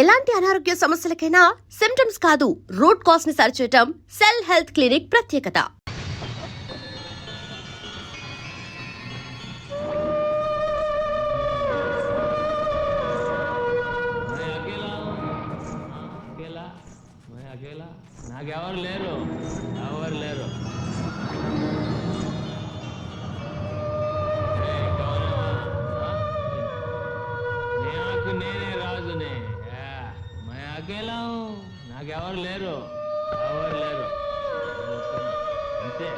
ఎలాంటి అనారోగ్య సమస్యలకైనా సిమ్టమ్స్ కాదు రూట్ కాజ్ ని సరిచేయటం సెల్ హెల్త్ క్లినిక్ ప్రత్యేకత. నాకెవరు లేరు, ఎవరు లేరు. నేనే రాజునే, मैं अकेला हूँ, నాకెవరు లేరు, ఎవరు లేరు. అంతే.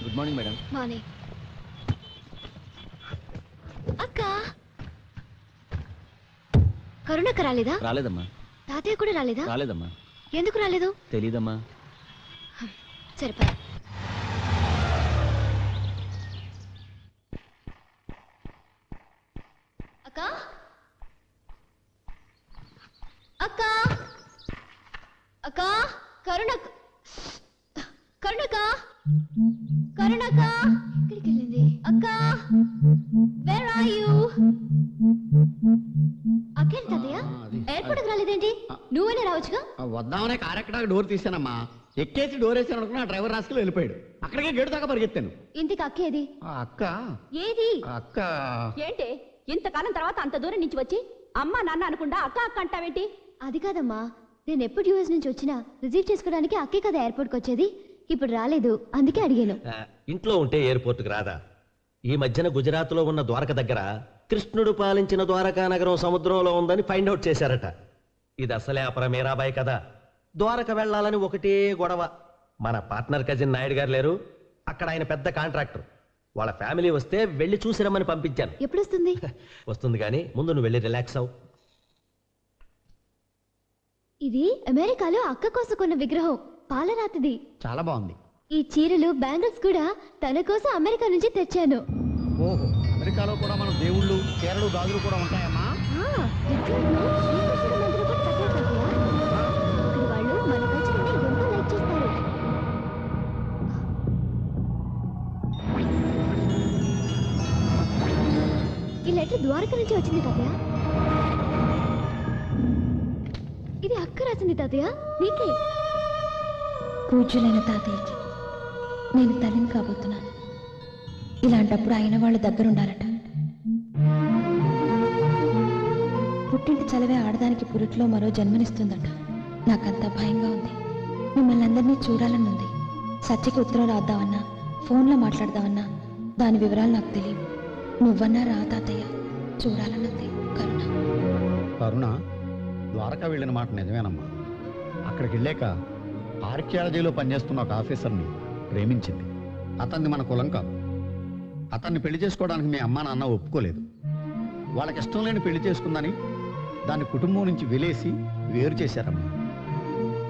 Good morning madam. మార్నింగ్. అక్క కరుణక్క రాలేదా? రాలేదమ్మా. తాతయ్య కూడా రాలేదా? రాలేదమ్మా. ఎందుకు రాలేదు? తెలీదమ్మా. సరిపా. అక్క అక్క అక్క కరుణక్క కరుణక్క కరుణక్క ఎక్కడికి వెళ్ళింది? అక్క వేర్ ఆర్ యు? అక్కేంటి తాతయ్య ఎయిర్పోర్ట్కి రాలేదేంటి? నువ్వేనే రావచ్చుగా. వద్దామనే కారు ఎక్కడ డోర్ తీసానమ్మా. ఎక్కేసి డోర్ వేసాను అనుకున్నా డ్రైవర్ రాసుకుని వెళ్ళిపోయాడు. అక్కడికే గేటు దాకా పరిగెత్తాను. ఇంటికి అక్కేది? అక్క ఏది? అక్క ఏంటి ఇంతకాలం తర్వాత అంత దూరం నుంచి వచ్చి అమ్మ నాన్న అనుకుండా అక్క అక్క అంటావేంటి? అది కాదమ్మా, నేను ఎప్పుడు యూఎస్ నుంచి వచ్చినా రిసీవ్ చేసుకోవడానికి అక్కే కదా ఎయిర్పోర్ట్కి వచ్చేది. ఇప్పుడు రాలేదు, అందుకే అడిగాను. ఇంట్లో ఉంటే ఎయిర్పోర్ట్కి రాదా? ఈ మధ్యన గుజరాత్లో ఉన్న ద్వారక దగ్గర కృష్ణుడు పాలించిన ద్వారకా నగరం సముద్రంలో ఉందని ఫైండ్ అవుట్ చేశారట. ఇది అసలే అపర మీరాబాయి కదా. ద్వారక వెళ్ళాలని ఒకటే గొడవ. మన పార్ట్నర్ కజిన్ నాయుడు గారు లేరు, అక్కడ ఆయన పెద్ద కాంట్రాక్టర్. వాళ్ళ ఫ్యామిలీ వస్తే వెళ్ళి చూసిరమ్మని పంపించాను. ఎప్పుడు వస్తుంది? వస్తుంది కానీ ముందు నువ్వు వెళ్ళి రిలాక్స్ అవు. ఇది అమెరికాలో అక్క కోసం కొన్న విగ్రహం, పాలరాతిది. చాలా బాగుంది. ఈ చీరలు బ్యాంగిల్స్ కూడా తన కోసం అమెరికా నుంచి తెచ్చాను. ఓహో, అమెరికాలో కూడా మన దేవుళ్ళు చీరలు గాజులు కూడా ఉంటాయమ్మా. రిచార్డ్లో శ్రీకృష్ణుడి మందిరం కూడా కట్టారు తాతయ్య. అక్కడి వాళ్ళు మన కల్చర్ని ఎంతో లైక్ చేస్తారు. ఈ లెటర్ ద్వారక నుంచి వచ్చింది తాతయ్య. ఇది అక్క రాసింది తాతయ్య, నీకే. పూజ్యులైన తాతయ్యకి నేను తల్లిని కాబోతున్నాను. ఇలాంటప్పుడు అయిన వాళ్ళ దగ్గర ఉండాలట. పుట్టింటి చలవే ఆడదానికి పురుట్లో మరో జన్మనిస్తుందట. నాకంత భయంగా ఉంది. మిమ్మల్ని అందరినీ చూడాలని ఉంది. సత్యకి ఉత్తరం రాద్దామన్నా, ఫోన్లో మాట్లాడదామన్నా దాని వివరాలు నాకు తెలియవు. నువ్వన్నా రా తాతయ్య, చూడాలన్నది. కరుణ. కరుణ ద్వారకా వెళ్ళిన మాట నిజమేనమ్మా. అక్కడికి వెళ్ళాక ఆర్కియాలజీలో పనిచేస్తున్న ఒక ఆఫీసర్ని ప్రేమించింది. అతన్ని మన కులం కాదు. అతన్ని పెళ్లి చేసుకోవడానికి మీ అమ్మ నాన్న ఒప్పుకోలేదు. వాళ్ళకి ఇష్టం లేని పెళ్లి చేసుకుందని దాని కుటుంబం నుంచి వెలేసి వేరు చేశారమ్మా.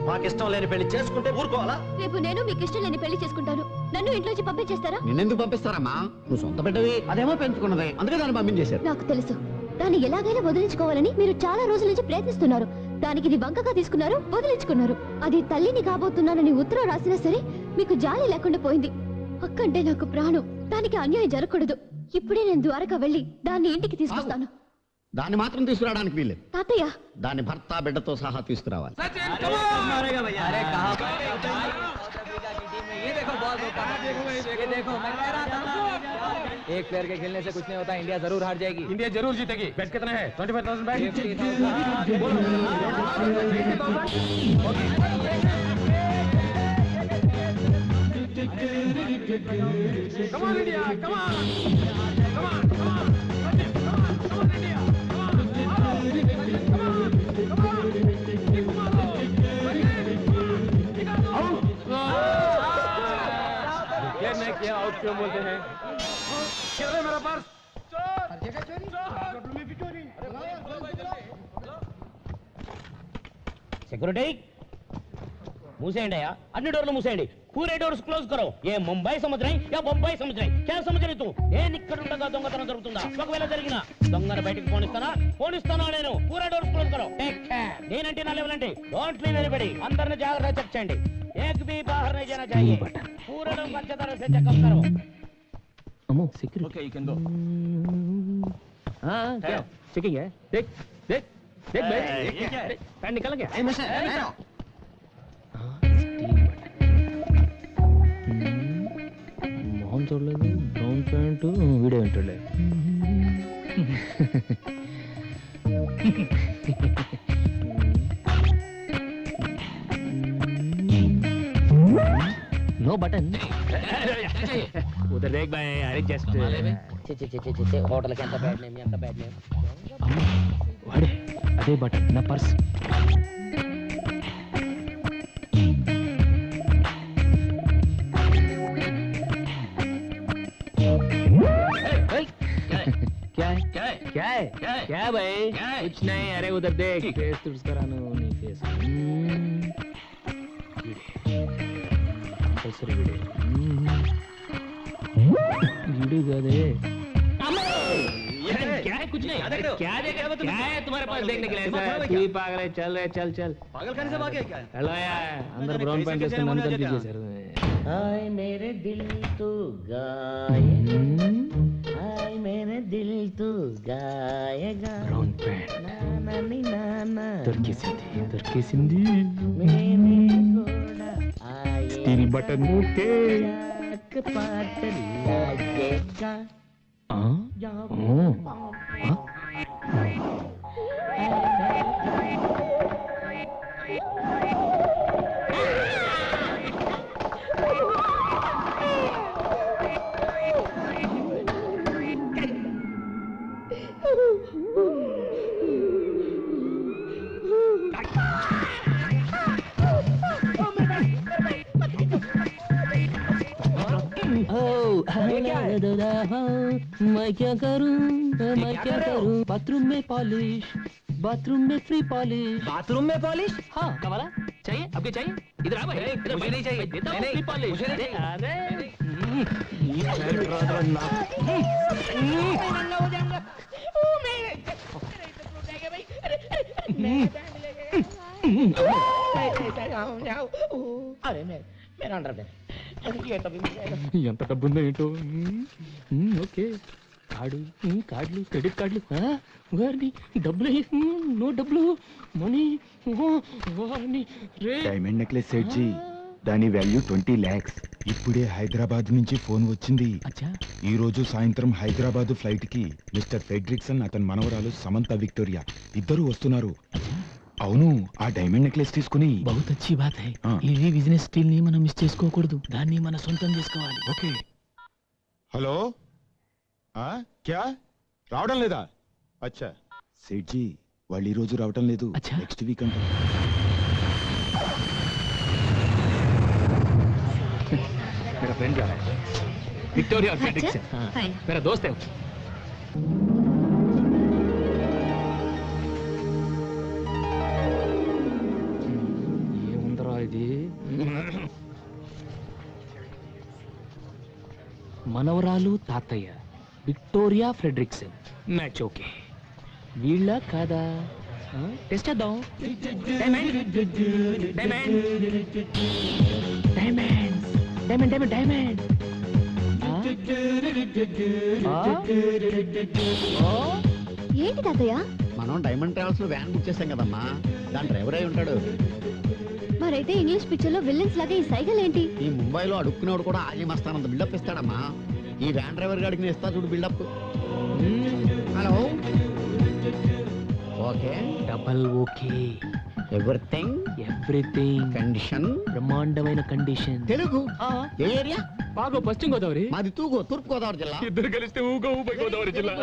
మాకిష్టం లేని పెళ్లి చేసుకుంటే ఊరుకోవాలా? రేపు నేను మీకు ఇష్టం లేని పెళ్లి చేసుకుంటాను. నన్ను ఇంట్లోంచి పంపించేస్తారా? నిన్నెందుకు పంపిస్తారమ్మా? నువ్వు సొంత బిడ్డవి, అదేమో పెంచుకున్నదే, అందుకే దాన్ని పంపించేశారు. నాకు తెలుసు, దాన్ని ఎలాగైనా వదిలించుకోవాలని మీరు చాలా రోజుల నుంచి ప్రయత్నిస్తున్నారు. దానికి ఇది వంకగా తీసుకున్నారు, వదిలించుకున్నారు. అది తల్లిని కాబోతున్నానని ఉత్తరం రాసినా సరే మీకు జాలి లేకుండా పోయింది. అక్కంటే నాకు ప్రాణం. దానికి అన్యాయం జరగకూడదు. ఇప్పుడే నేను ద్వారకా వెళ్ళి దాన్ని ఇంటికి తీసుకొస్తాను. దాన్ని మాత్రం తీసుకురావడానికి వీల్లేదు. తాతయ్య, దాని భర్త బిడ్డతో సహా తీసుకురావాలి. एक प्लेयर के खेलने से कुछ नहीं होता. इंडिया जरूर हार जाएगी. इंडिया जरूर जीतेगी. बेट कितना है? 25,000 bat. Come on India, come on, come on, come on, come on, come on India, come on, come on, ये नहीं किया आउट क्यों बोलते हैं? क्या है मेरा पर्स? సెక్యూరిటీ मूसेंगे यार अन्य डोर मूसेंगे पूरे डोर्स क्लोज करो ये मुंबई समुद्र है या बొంబాయి సముద్రం क्या समझ तू ఏ నిక్కడుండగా దొంగతనం జరుగుతుందా ఒకవేళ జరిగినా దొంగను బయటికి పోనిస్తానా నేను పూరా డోర్స్ క్లోజ్ करो टेक केयर నేనంటే నా లెవెల్ అంటే డోంట్ లీవ్ ఎనీబడి అందరిని జాగ్రత్తగా చెక్ చేయండి एक भी बाहर नहीं जाना चाहिए पूरा डोर अच्छी तरह से चेकअप करो अमो security okay you can go हां क्या चेकिंग है देख देख देख भाई ये क्या है पैन निकल गया ए मिस्टर मोहन చూడలేదు బ్రౌన్ ప్యాంట్ వీడియో ఏంటలే नो बटन उधर देख भाई अरे जस्ट होटल के अंदर बैठने में अंदर बैठने वाड़े अदे बटन ना पर्स क्या है क्या है क्या है क्या है भाई कुछ नहीं अरे उधर देख फेस तुझ करानो नहीं फेस कंपल्सरी वीडियो गदे क्या है कुछ नहीं क्या देख रहे हो तुम क्या है तुम्हारे पास देखने के लिए ऐसा तू ही पागल है चल रे चल चल पागल खाने से भागे क्या हेलो यार अंदर ब्राउन पैंट इसको मन कर दीजिए सर हाय मेरे दिल तू गाएगा हाय मेरे दिल तू गाएगा ब्राउन पैंट नाना नी नाना तुर्की सिंधी मैंने घोड़ा आए स्टील बटन ओके जाक पाट लागेगा हां मैं क्या करूं बाथरूम में पॉलिश बाथरूम में फ्री पॉलिश बाथरूम में पॉलिश हाँ कमाला चाहिए आपके चाहिए इधर आ भाई इधर मुझे नहीं चाहिए देता हूँ नहीं, फ्री पॉलिश मुझे नहीं चाहिए। अरे अरे मेरा अंडरवेयर ये तभी ఎంత డబ్బు ఉందో ఏంటో ఓకే కార్డులు క్రెడిట్ కార్డులు వారిని డబ్బులు నో డబ్బులు మనీ వారిని రే డైమండ్ నెక్లెస్ సెట్ జీ దాని వాల్యూ 20 lakhs ఇప్పుడే హైదరాబాద్ నుంచి ఫోన్ వచ్చింది అచ్చా ఈ రోజు సాయంత్రం హైదరాబాద్ ఫ్లైట్ కి మిస్టర్ ఫెడ్రిక్సన్ అతని మనవరాలు సమంత విక్టోరియా ఇద్దరు వస్తున్నారు అవును ఆ డైమండ్ నెక్లెస్ తీసుకుని బహుత్ అచ్చి బాత్ హై ఈ బిజినెస్ స్కిల్ ని మనం మిస్ చేసుకోకూడదు దాన్ని మన సొంతం చేసుకోవాలి ఓకే హలో క్యా రావడం లేదా అచ్చా సెట్ జీ వాళ్ళు ఈ రోజు రావడం లేదు అచ్చా. నెక్స్ట్ వీక్ అంట मेरा फ्रेंड जा रहा है विक्टोरिया और फ्रेडरिक्सन हाय मेरा दोस्त है ఏముందరా ఇది మనవరాలు తాతయ్య విక్టోరియా ఫ్రెడరిక్సన్ మ్యాచ్ ఓకే వీళ్ళ కాదా టెస్ట్ చేద్దాం diamond diamond diamond diamond diamond diamond ఏంటి తాతయ్య మనం డైమండ్ ట్రావెల్స్ లో వ్యాన్ బుక్ చేసాం కదమ్మా దాని డ్రైవర్ అయి ఉంటాడు మరైతే ఇంగ్లీష్ పిక్చర్ లో విల్లన్స్ లాగా ఈ సైకిల్ ఏంటి ఈ ముంబైలో అడుక్కునేవాడు కూడా ఆగి మస్తానంత బిల్డప్ ఇస్తాడమ్మా ఈ వ్యాన్ డ్రైవర్ గాడికి నేను ఇస్తా చూడు buildup hello okay double okay everything everything condition బ్రహ్మాండమైన కండిషన్ తెలుగు ఏ ఏరియా బాగా పశ్చిమ గోదావరి మాది తూగు తూర్పు గోదావరి జిల్లా ఇద్దరు కలిస్తే ఊగా ఊపై గోదావరి జిల్లా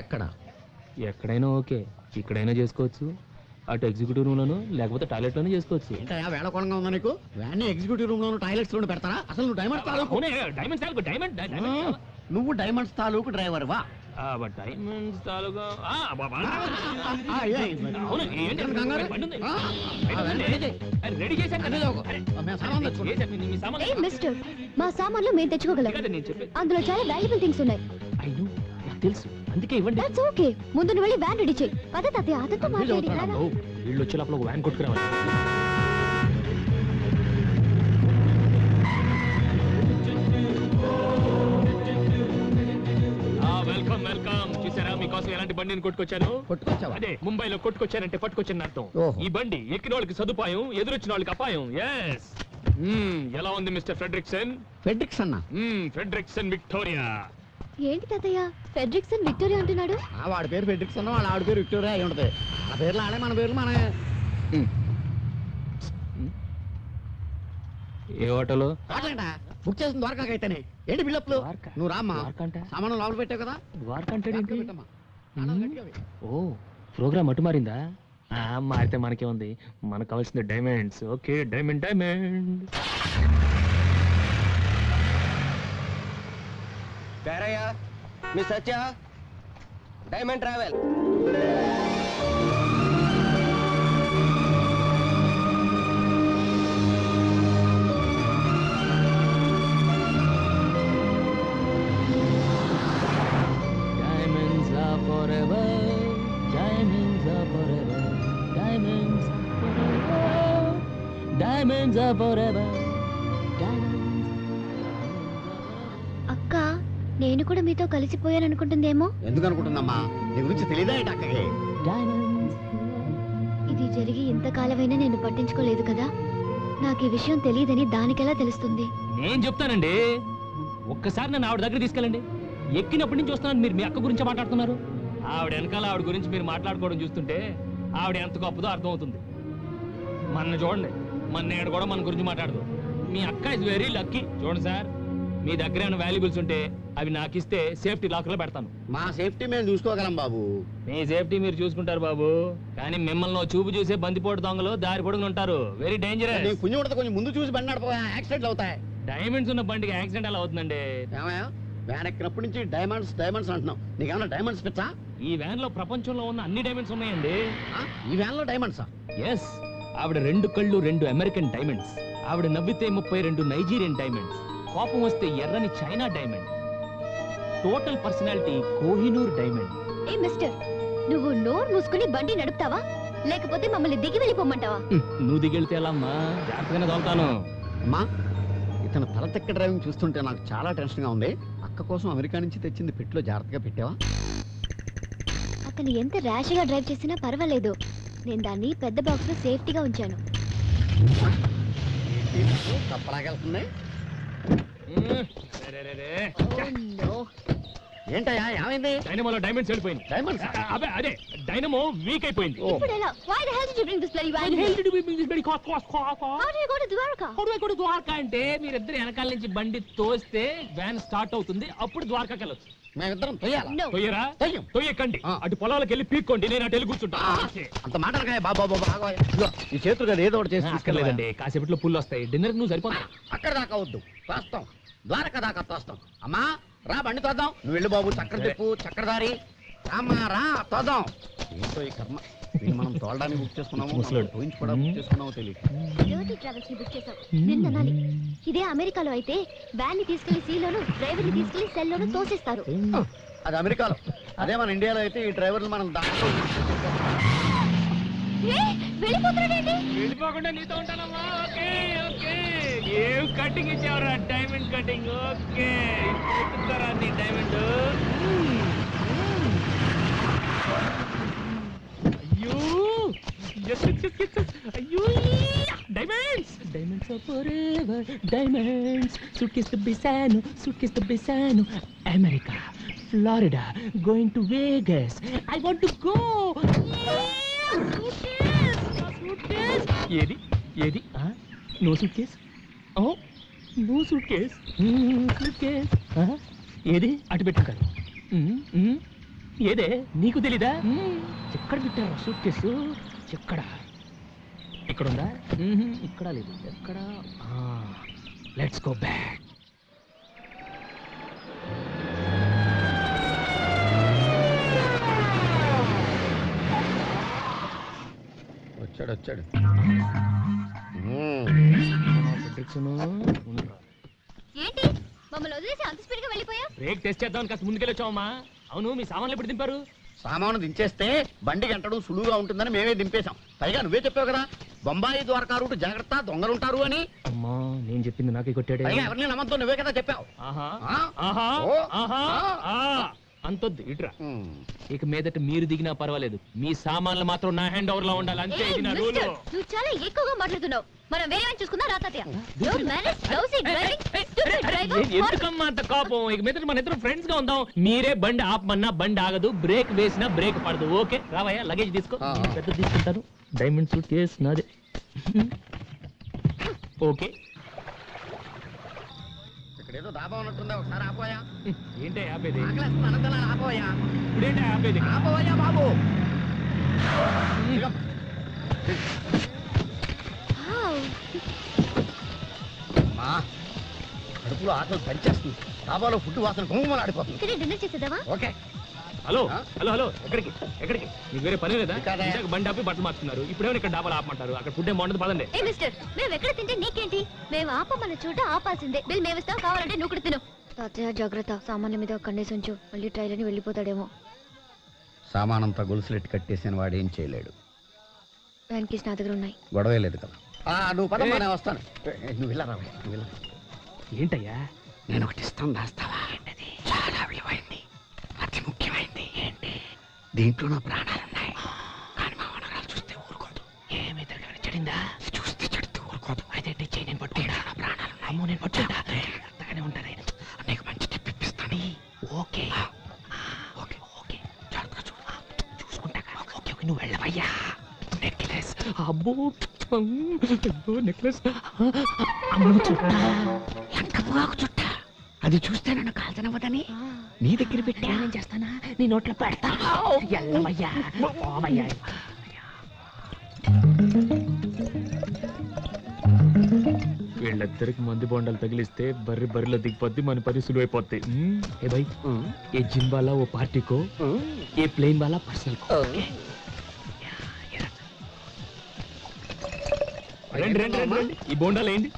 ఎక్కడ ఎక్కడైనా ఓకే ఇక్కడైనా చేసుకోవచ్చు అటు ఎగ్జిక్యూటివ్ రూమ్ లోను లేకపోతే టాయిలెట్ లోనే చేసుకోవచ్చు ఏంటయ్యా వేళకోళంగా ఉందా నీకు వ్యాన్ ఎగ్జిక్యూటివ్ రూమ్ లోను టాయిలెట్స్ లోను పెడతారా అసలు నువ్వు డైమండ్స్ తాలూకు డైమండ్ డైమండ్ నువ్వు డైమండ్స్ తాలూకు డ్రైవర్ వా డైమండ్స్ తాలూకా రెడీ ఏ మిస్టర్, మా సామాన్లు మేము తెచ్చుకోగలం. అందులో చాలా వాల్యుబుల్ థింగ్స్ ఉన్నాయి. నాకు తెలుసు, అందుకే ఇవ్వండి. That's okay. ముందు నువ్వు వెళ్ళి వ్యాన్ రెడీ చేయి. పద తాతయ్య, అతనితో మాట్లాడి రారా. వీళ్ళు వచ్చే లోపల ఒక వ్యాన్ కొట్టుకురావాలి. Welcome welcome. చూసారా మీకోసం ఎలాంటి బండిని కొట్టుకొచ్చాను? అదే ముంబైలో కొట్టుకొచ్చానంటే పట్టుకొచ్చాను అర్థం. ఈ బండి ఎక్కిన వాళ్ళకి సదుపాయం, ఎదురొచ్చిన వాళ్ళకి అపాయం. ఎస్. ఎలా ఉంది మిస్టర్ ఫ్రెడ్రిక్సన్? Fredriksson Victoria. ఏంటి తాతయ్య ఫెడ్రిక్సన్ విక్టోరియా అంటున్నాడు? వాడి పేరు ఫెడ్రిక్సన్, వాళ్ళ ఆవిడ పేరు విక్టోరియా అయి ఉంటది. ఆ పేర్లు ఆడే, మన పేర్లు మన. ఏ హోటల్ బుక్ చేసిన ద్వారకాకైతేనే. ఏంటి బిల్డప్లు? నువ్వు రామ్మా, సామాను లోపల పెట్టావు కదా. ఓ ప్రోగ్రామ్ అటు మారిందా? మారితే మనకే ఉంది, మనకు కావాల్సింది diamonds. Okay, diamond diamond. Perayya, me Satya, diamond travel. Diamonds are forever. అక్క, నేను కూడా మీతో కలిసిపోయాను అనుకుంటుందేమో. ఎందుకు అనుకుంటుందమ్మా? నీ గురించి తెలియదా ఏంటి అక్కకి? ఇది జరిగి ఇంతకాలమైనా నేను పట్టించుకోలేదు కదా. నాకు ఈ విషయం తెలియదని దానికెలా తెలుస్తుంది? నేను చెప్తానండి. ఒక్కసారి నన్ను ఆవిడ దగ్గర తీసుకెళ్ళండి. ఎక్కినప్పటి నుంచి వస్తున్నాను, మీరు మీ అక్క గురించి మాట్లాడుతున్నారు. ఆవిడ వెనకాల ఆవిడ గురించి మీరు మాట్లాడుకోవడం చూస్తుంటే ఆవిడ ఎంత గొప్పదో అర్థమవుతుంది. మన చూడండి, మన నేడు కూడా మన గురించి మాట్లాడదు. మీ అక్క ఇస్ వెరీ లక్కీ. చూడండి సార్, మీ దగ్గర ఏమైనా వాల్యుబుల్స్ ఉంటే అవి నాకు ఇస్తే సేఫ్టీ లాకర్లో పెడతాను. మా సేఫ్టీ మేము చూసుకోగలం బాబు. మీ సేఫ్టీ మీరు చూసుకుంటారు బాబు, కానీ మిమ్మల్ని చూపు చూసే బందిపోటు దొంగలు దారి పొడుగుని ఉంటారు. Very dangerous. కొంచెం ముందు చూసి బండి నడప, యాక్సిడెంట్లు అవుతాయి. డైమండ్స్ ఉన్న బండికి యాక్సిడెంట్ ఎలా అవుతుందండి? వ్యాన్ ఎక్కినప్పటి నుంచి డైమండ్స్ డైమండ్స్ అంటున్నావు. నీకేమన్నా డైమండ్స్ పిచ్చా? ఈ వ్యాన్ లో ప్రపంచంలో ఉన్న అన్ని డైమండ్స్ ఉన్నాయండి. ఈ వ్యాన్ లో డైమండ్సా? ఎస్. ఆవిడ 2 కళ్ళు 2 అమెరికన్ డైమండ్స్. ఆవిడ నవ్వితే 32 నైజీరియన్ డైమండ్స్. కోపం వస్తే ఎర్రని China diamond. Total personality Kohinoor diamond. ఏ మిస్టర్, నువ్వు నోరు మూసుకుని బండి నడుపుతావా లేకపోతే మమ్మల్ని దిగి వెళ్ళిపోమంటావా? నువ్వు దిగెళ్తే ఎలా అమ్మా? జాగ్రత్తగానే తోలుతాను. అమ్మా, ఇతను తల తెక్క డ్రైవింగ్ చూస్తుంటే నాకు చాలా టెన్షన్ గా ఉంది. అక్క కోసం అమెరికా నుంచి తెచ్చింది పెట్టిలో జాగ్రత్తగా పెట్టావా? అతను ఎంత ర్యాష్ గా డ్రైవ్ చేసినా పర్వాలేదు. నేను దాన్ని పెద్ద బాక్స్ లో సేఫ్టీగా ఉంచాను. తప్పలాగెళ్తుంది. ఏంటయ్యా, ఏమైంది? డైనమోలో డైమండ్స్ వెళ్ళిపోయింది. డైమండ్స్? అదే డైనమో వీక్ అయిపోయింది. ఇప్పుడు ఎలా? Why the hell did you bring this bloody van? How did you bring this bloody car? How do you go to Dwarka? How do I go to Dwarka అంటే మీరిద్దరు వెనకాల నుంచి బండి తోస్తే వ్యాన్ స్టార్ట్ అవుతుంది, అప్పుడు ద్వారకాకి వెళ్ళొచ్చు. మేమిద్దరం తొయ్యాలా? No. తొయ్యరా? తొయ్యకండి. అటు పొలాలకు వెళ్ళి పీక్కోండి, నేను అటు వెళ్ళి కూర్చుంటా. అంత మాటలకాయ బాబా. ఈ చేతులు కదా ఏదో ఒకటి చేసి తీసుకెళ్ళలేదండి. కాసేపట్లో పుల్లు వస్తాయి. డిన్నర్ నువ్వు సరిపోతా. అక్కడ దాకా వద్దు, తోస్తాం. ద్వారకా దాకా తోస్తాం. అమ్మా రా, బండి తోద్దాం. నువ్వు వెళ్ళు బాబు, చక్కెర తిప్పు, చక్కెరదారి. రామ్మా రా, తోద్దాం. ఏంటో ఈ కర్మ, మనం తోలడానికి బుక్ చేసుకున్నాము, పోయించి కూడా బుక్ చేసుకున్నామో తెలియదు. జ్యోతి ట్రావెల్స్ ని బుక్ చేసాం. నిన్న అనాలి. ఇదే అమెరికాలో అయితే వ్యాన్ ని తీసుకెళ్లి సీలోను, డ్రైవర్ ని తీసుకెళ్లి సెల్లోను తోసేస్తారు. అది అమెరికాలో. అదే మన ఇండియాలో అయితే ఈ డ్రైవర్లు మనం దాంట్లో వెళ్ళిపోకుండా నీతో ఉంటానమ్మా. Okay okay. ఏం కటింగ్ ఇచ్చావరా? Diamond cutting. ఓకే, ఇప్పుడు నీ డైమండ్. అయ్యో అయ్యో, diamonds are forever. Diamonds. Suitcase తో బిసాను. America, Florida, going to Vegas. I want to go. ఏది no suitcase? No suitcase. ఏది అటు పెట్టుకుంటారు. ఏదే నీకు తెలీదా? ఎక్కడ పెట్టారు సూట్ కేసు? ఇక్కడ ఉందా? ఇక్కడ లేదు. ఎక్కడ? Let's go back. వచ్చాడు ఏంటి మమ్మల్ని వదిలేసి అంత స్పీడ్ గా వెళ్ళిపోయా? బ్రేక్ టెస్ట్ చేద్దాం కాస్త ముందుకెళ్ళొచ్చావమ్మా. అవును మీ సామాన్లు ఎప్పుడు దింపారు? సామాను దించేస్తే బండి గంటడం సులువుగా ఉంటుందని మేమే దింపేశాం. పైగా నువ్వే చెప్పావు కదా బొంబాయి ద్వారకా రూట్ జాగ్రత్త దొంగలుంటారు అని. అమ్మా నేను చెప్పింది నాకే కొట్టాడే. పైగా ఎవరిని నమ్మద్దు నువ్వే కదా చెప్పావు. ఆహా ఆ? ఆహా ఓ. ఆహా ఆ. ఆ. అంతొద్దు ఇట్రా. ఇక మీదట మీరు దిగినా పర్వాలేదు, మీ సామాన్లు మాత్రం నా హ్యాండ్ ఓవర్ లో ఉండాలి. అంతే, ఏయ్, ఇది నా రూలు. మిస్టర్, నువ్వు చాలా ఎక్కువగా మాట్లాడుతున్నావు. మనం వేరే వాడిని చూసుకుందాం రా తాతయ్య. Don't manage lousy driving, stupid driver. ఎందుకమ్మా అంత కోపం? ఇక మీద మన ఇద్దరు ఫ్రెండ్స్ గా ఉందాం. మీరే బండి ఆపమన్నా బండి ఆగదు, బ్రేక్ వేసినా బ్రేక్ పడదు. ఓకే రావయ్యా, లగేజ్ తీసుకో. నేను పెద్ద తీసుకుంటాను. డైమండ్ సూట్ కేస్ నాదే. ఓకే. ఇక్కడేదో దాబా ఉన్నట్టుందా, ఒకసారి ఆపోయా. ఏంటి ఆపేది? ఆపోయా ఇప్పుడేంటి ఆపేది? ఆపోయా బాబు. Wow. మా కడుపులో ఆకలి పనిచేస్తుంది. డాబాలో ఫుడ్ వాసన గుమ్మలు ఆడిపోతుంది. ఇక్కడే డిన్నర్ చేసేద్దామా? ఓకే హలో హలో హలో, ఎక్కడికి ఎక్కడికి? మీకు వేరే పని లేదా? ఇక్కడే. ఇందాక బండి ఆపి బట్టలు మార్చుకున్నారు, ఇప్పుడేమో ఇక్కడ డాబాలు ఆపమంటారు. అక్కడ ఫుడ్ ఏం బాగుంటుంది పదండి. ఏ మిస్టర్, మేము ఎక్కడ తింటే నీకేంటి? మేము ఆపమన్న చోట ఆపాల్సిందే. బిల్ మేము ఇస్తాం, కావాలంటే నువ్వు కూడా తిను. తాతయ్య జాగ్రత్త, సామాన్య మీద కండేసి ఉంచు, మళ్ళీ ట్రైల్ అని వెళ్ళిపోతాడేమో. సామానంతా గొలుసులెట్టి కట్టేసిన వాడు ఏం చేయలేడు. వ్యాన్ కీస్ నా దగ్గర ఉన్నాయి. గొడవే లేదు కదా. నువ్వు పదమ్మా, నేను వస్తాను. నువ్వు వెళ్ళరా, నువ్వు వెళ్ళరా. ఏంటయ్యా? నేను ఒకటి ఇస్తాను, దాస్తావా? చాలా విలువైంది, అతి ముఖ్యమైంది. ఏంటి? దీంట్లో నా ప్రాణాలున్నాయి. కానీ మా వనరాలు చూస్తే ఊరుకోదు. ఏమి తిరగని చెడిందా? చూస్తే చెడితే ఊరుకోదు. అయితే చెయ్యి, నేను పట్టుకుంటా. నా ప్రాణాలు అమ్మో, నేను పట్టుకుంటా. అంతగానే ఉంటానే. నీకు మంచి టిప్ ఇప్పిస్తాను. ఓకే ఓకే ఓకే, జాగ్రత్త చూడు. చూసుకుంటా. ఓకే ఓకే, నువ్వు వెళ్ళవయ్యా. నెక్లెస్. అబ్బో నెక్లెస్. చుట్ట అది చూస్తే నన్ను కాల్చనవ్వదని నీ దగ్గర పెట్టి నేను చేస్తానా? నీ నోట్లో పెడతా. ఎల్లవయ్యా, ఓవయ్యా. వీళ్ళిద్దరికి మంది బొండాలు తగిలిస్తే బర్రెలో దిగిపోద్ది, మన పని సులువైపోద్ది. ఏ భాయ్, ఏ జిమ్ వాలా ఓ పార్టీ కో, ఏ ప్లేన్ వాలా పర్సనల్ కో. రండి రండి రండి రండి, ఈ బోండాలు ఏంటి?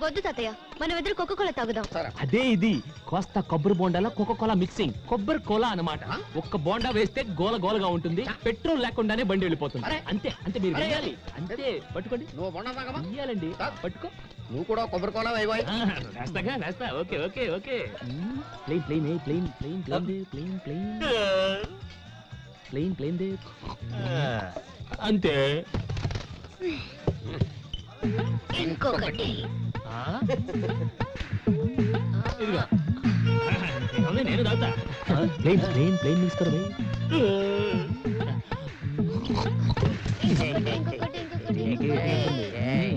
వద్దు తాతయ్య, మనం ఇద్దరు కోకోకోలా తాగుదాం. అదే ఇది కోస్తా కొబ్బరి బోండాల కోకోకోలా మిక్సింగ్. కొబ్బరి కోలా అన్నమాట. ఒక్క బోండా వేస్తే గోల గోలగా ఉంటుంది, పెట్రోల్ లేకుండానే బండి వెళ్ళిపోతుంది. అంతే అంతే, మీరు వెయ్యాలి అంతే. పట్టుకోండి. నువ్వు బొండా వెయ్యాలండి, పట్టుకో. నువ్వు కూడా కొబ్బరి కోలా వేయబోయ్. వేస్తాగా వేస్తా. Okay okay okay. Plain plain plain plain plain plain plain plain plain దే. అంతే. ఇంకొకటి. ఇదిగో నేను తాగుతా. ప్లేన్ ప్లేన్ ప్లేన్ తీసుకోరు.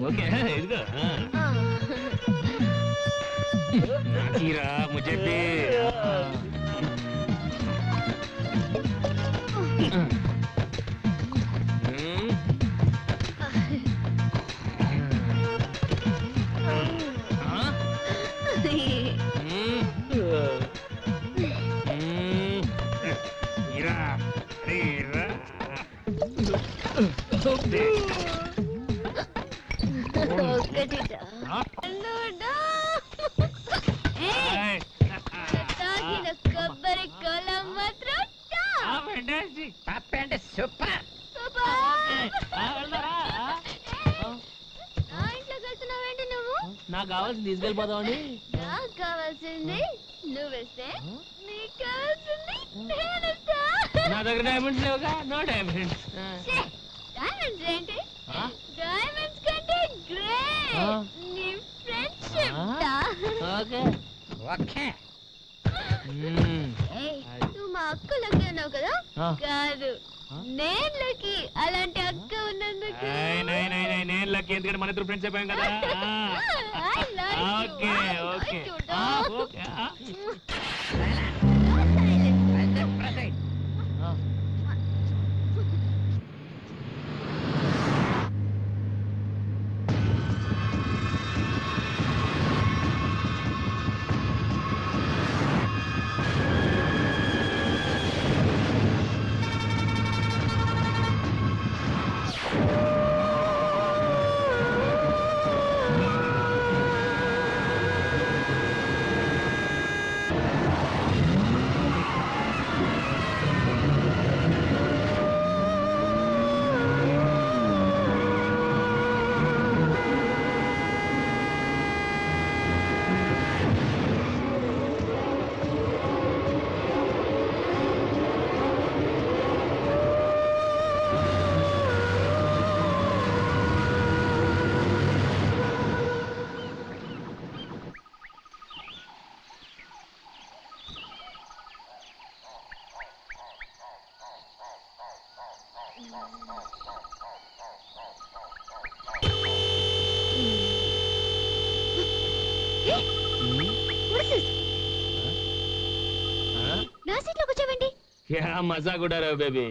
ఓకే ఇదిగో. నాకీరా ముझे भी. కొబ్బరి కోలా మాత్రం సూపర్. వెళ్తున్నావేంటి నువ్వు? నాకు కావాల్సింది తీసుకెళ్ళిపోదామని. నాకు కావాల్సింది నువ్వేస్తే, నీకు కావాల్సింది నేనేస్తా. నా దగ్గర డైమండ్స్ లేవుగా. No diamonds. డైమండ్స్ ఏంటి? డైమండ్స్ కంటే గ్రేట్ నీ ఫ్రెండ్షిప్. Okay okay. నువ్వు మా అక్క లక్కీ ఉన్నావు కదా? ఆ. కాదు, నేను లక్కీ. అలాంటి అక్క ఉన్నందుకు. నేను లక్కీ, ఎందుకంటే మన ఇద్దరు ఫ్రెండ్స్ అయిపోయాం కదా. I like you. Okay I okay like you, dog. Okay. నా సీట్లో కూర్చోవండి. యా మజా కూడా రావు బేబీ.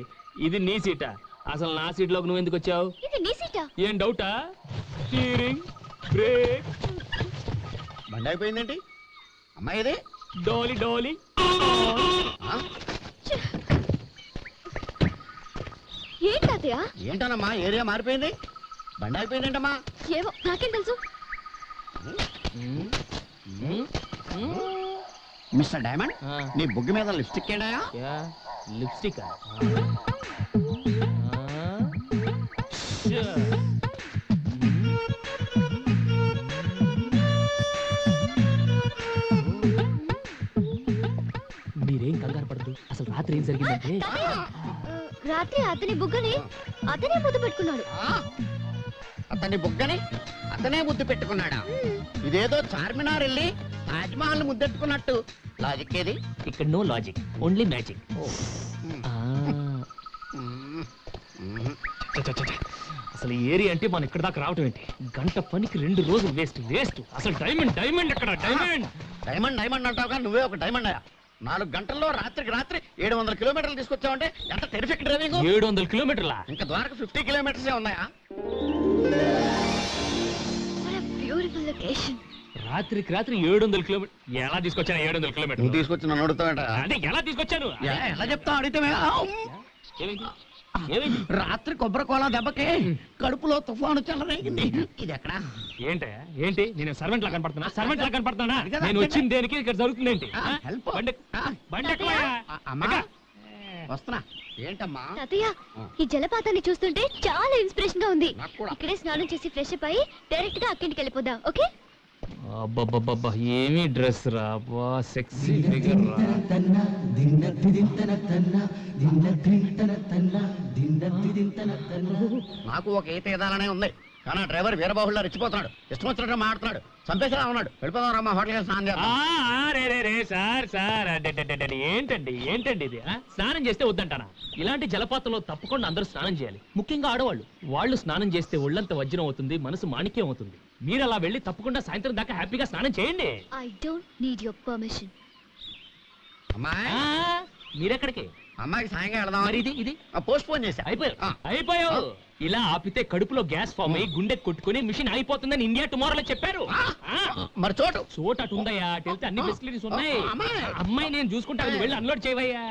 ఇది నీ సీటా? అసలు నా సీట్లోకి నువ్వు ఎందుకు వచ్చావు? ఇది నీ సీటా? ఏం డౌటా? Steering, brake. బండి అయిపోయిందేంటి? అమ్మాయి ఇది డోలి డోలి. ఏంటి తాతయ్య? ఏంటనమ్మా ఏరియా మారిపోయింది? బండి అయిపోయిందేంటమ్మా? ఏవో నాకేం తెలుసు. మిస్టర్ డైమండ్, నీ బుగ్గి మీద లిప్స్టిక్ ఏంటయా? లిప్స్టిక్. మీరేం కంగారు పడదు. అసలు రాత్రి ఏం జరిగిందంటే, రాత్రి అతని బుగ్గని అతనే ముద్దు పెట్టుకున్నాడు. అతని బుగ్గని అతనే ముద్దు పెట్టుకున్నాడా? ఇదేదో చార్మినార్ వెళ్ళి తాజ్మహల్ ముద్దెట్టుకున్నట్టు. లాజిక్ ఏది? ఇక్కడ నో లాజిక్, ఓన్లీ మ్యాజిక్. అసలు ఈ ఏరియా అంటే మనం ఇక్కడ దాకా రావటం ఏంటి? గంట పనికి 2 రోజులు వేస్ట్ వేస్ట్. అసలు డైమండ్ డైమండ్ ఎక్కడ? డైమండ్ డైమండ్ డైమండ్ అంటావుగా, నువ్వే ఒక డైమండ్ అయ్యా. 4 గంటల్లో రాత్రికి రాత్రి 700 కిలోమీటర్లు తీసుకొచ్చావంటే ఎంత టెరిఫిక్ డ్రైవింగ్. 700 కిలోమీటర్లా? ఇంకా ద్వారకు 50 కిలోమీటర్సే ఉన్నాయా? Beautiful location. రాత్రికి రాత్రి 700 కిలోమీటర్ ఎలా తీసుకొచ్చాను? 700 నువ్వు కిలోమీటర్ తీసుకొచ్చి నన్ను అడుగుతావేంట? అంటే ఎలా తీసుకొచ్చాను? ఎలా చెప్తావు? అడిగితే ఏమైంది? ఏమైంది? రాత్రి కొబ్బరి కోలా దెబ్బకి కడుపులో తుఫాను చెలరేగింది. ఇది ఎక్కడ? ఏంటే ఏంటి? నేను సర్వెంట్ లా కనపడుతున్నా? సర్వెంట్ లా కనపడుతున్నా? నేను వచ్చింది దేనికి? ఇక్కడ జరుగుతుంది ఏంటి? హెల్ప్. బండి ఎక్కువయ్యా. అమ్మా వస్తున్నా. ఏంటమ్మా? తాతయ్య, ఈ జలపాతాన్ని చూస్తుంటే చాలా ఇన్స్పిరేషన్ గా ఉంది. నాకు కూడా. ఇక్కడే స్నానం చేసి ఫ్రెష్ అప్ అయ్యి డైరెక్ట్ గా అక్కింటికి వెళ్ళిపోదాం. ఓకే? అబ్బబ్బబ్బబ్బా, ఏమి డ్రెస్ రా బా, సెక్సీ ఫిగర్ రా. నాకు ఒక ఈత ఎదాలనే ఉంది, కానీ ఆ డ్రైవర్ వీరబాహుల్లో రెచ్చిపోతున్నాడు. ఇష్టం వచ్చినట్టు మాట్లాడుతున్నాడు. చంపేసేలా ఉన్నాడు. వెళ్ళిపోదాం రమ్మా, హోటల్కి స్నానం చేద్దాం. రే సార్ సార్, ఏంటండి ఏంటండి ఇది? స్నానం చేస్తే వద్దంటానా? ఇలాంటి జలపాతంలో తప్పకుండా అందరూ స్నానం చేయాలి, ముఖ్యంగా ఆడవాళ్ళు. వాళ్ళు స్నానం చేస్తే ఒళ్ళంత వజ్రం అవుతుంది, మనసు మాణిక్యం అవుతుంది. మీరు అలా వెళ్ళి తప్పకుండా సాయంత్రం దాకా హ్యాపీగా స్నానం చేయండి. I don't need your permission. అమ్మాయి, మీరెక్కడికి? అమ్మాయికి సాయంగా వెళదాం. మరి ఇది ఇది పోస్ట్ పోన్ చేశా. అయిపోయావు. ఇలా ఆపితే కడుపులో గ్యాస్ ఫామ్ అయ్యి గుండె కొట్టుకుని మిషన్ అయిపోతుందని ఇండియా టుమారోలో చెప్పారు. మరి చోటు చోటు అటు ఉందయ్యా, అటు వెళ్తే అన్ని ఫెసిలిటీస్ ఉన్నాయి. అమ్మాయి నేను చూసుకుంటాను, వెళ్ళి అన్లోడ్ చేయవయ్యా.